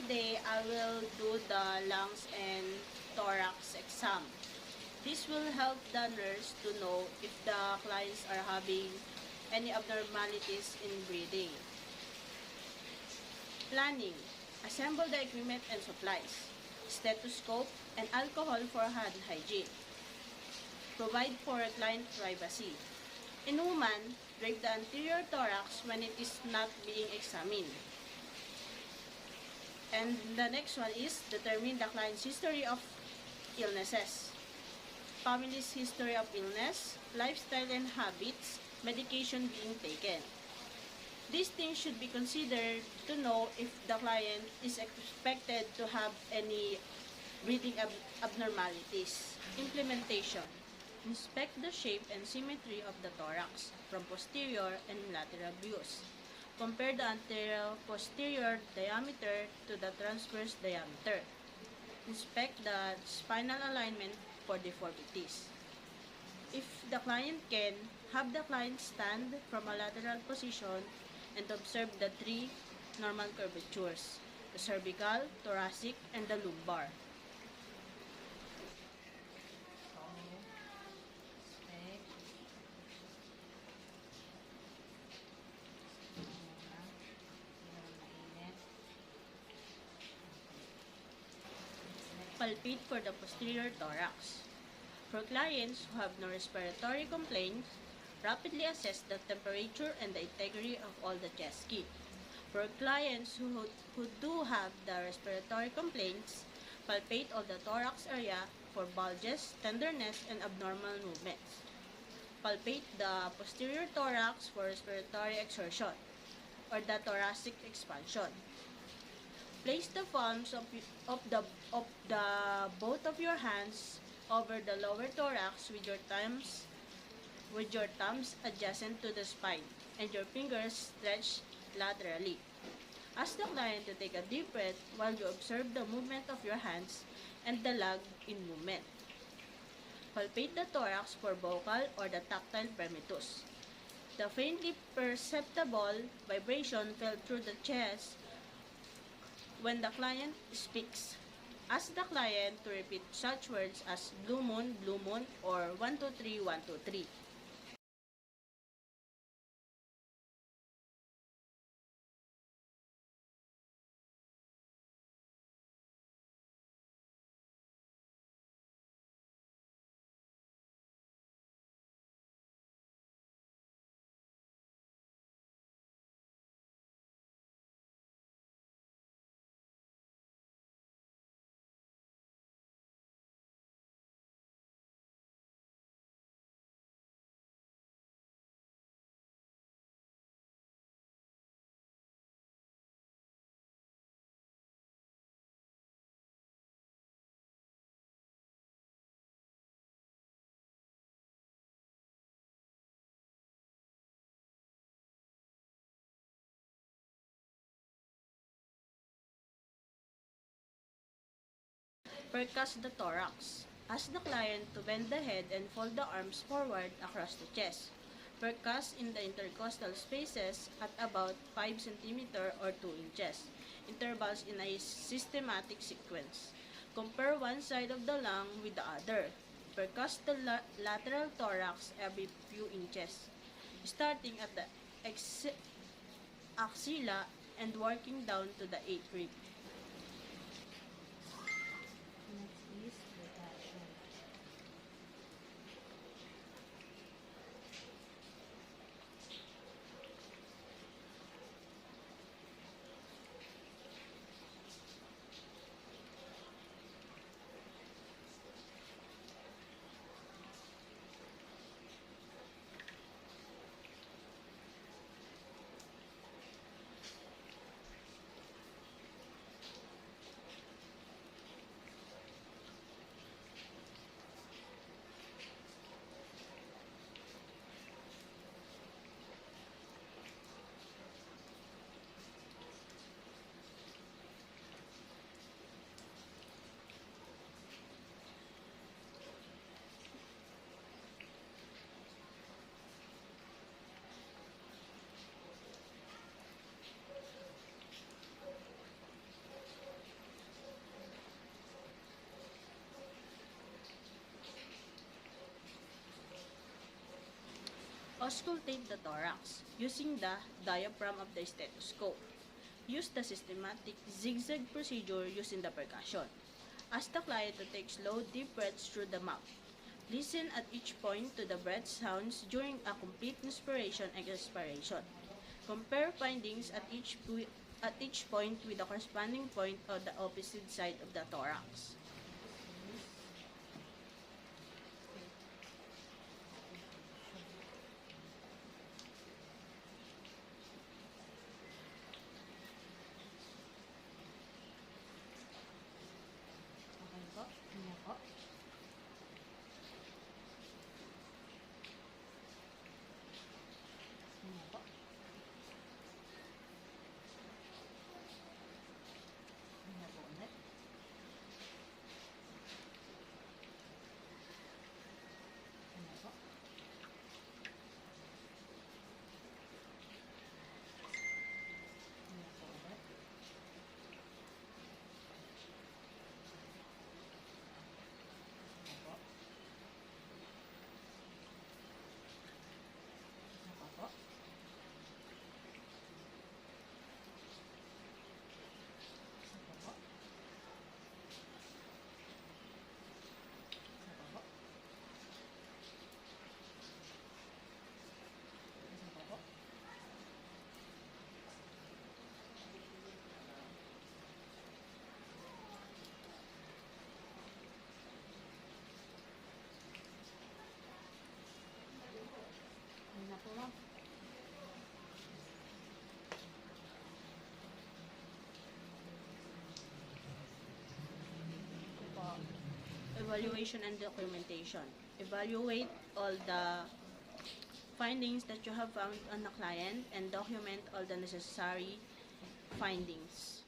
today I will do the lungs and thorax exam. This will help the nurse to know if the clients are having any abnormalities in breathing. Planning. Assemble the equipment and supplies. Stethoscope and alcohol for hand hygiene. Provide for client privacy. In woman, drape the anterior thorax when it is not being examined. And the next one is determine the client's history of illnesses. Family's history of illness, lifestyle and habits, medication being taken. These things should be considered to know if the client is expected to have any breathing abnormalities. Implementation. Inspect the shape and symmetry of the thorax from posterior and lateral views. Compare the anterior-posterior diameter to the transverse diameter. Inspect the spinal alignment for deformities. If the client can, have the client stand from a lateral position and observe the three normal curvatures, the cervical, thoracic, and the lumbar. Palpate for the posterior thorax. For clients who have no respiratory complaints, rapidly assess the temperature and the integrity of all the chest key. For clients who do have the respiratory complaints, palpate all the thorax area for bulges, tenderness, and abnormal movements. Palpate the posterior thorax for respiratory exertion or the thoracic expansion. Place the palms of both of your hands over the lower thorax with your thumbs adjacent to the spine and your fingers stretched laterally. Ask the client to take a deep breath while you observe the movement of your hands and the lag in movement. Palpate the thorax for vocal or the tactile primitus. The faintly perceptible vibration felt through the chest when the client speaks. Ask the client to repeat such words as blue moon, or 123, 123. Percuss the thorax. Ask the client to bend the head and fold the arms forward across the chest. Percuss in the intercostal spaces at about 5 cm or 2 inches. Intervals in a systematic sequence. Compare one side of the lung with the other. Percuss the lateral thorax every few inches, starting at the axilla and working down to the 8th rib. Next is rotation. Auscultate the thorax using the diaphragm of the stethoscope. Use the systematic zigzag procedure using the percussion. Ask the client to take slow, deep breaths through the mouth. Listen at each point to the breath sounds during a complete inspiration and expiration. Compare findings at each point with the corresponding point on the opposite side of the thorax. Okay po. Hinga po. Hinga po. Hinga po ulit. Hinga po. Hinga po ulit. Hinga po. Hinga po. Hinga po. Hinga po. Hinga po. Hinga po, ma'am. Ito po. Evaluation and documentation. Evaluate all the findings that you have found on the client and document all the necessary findings.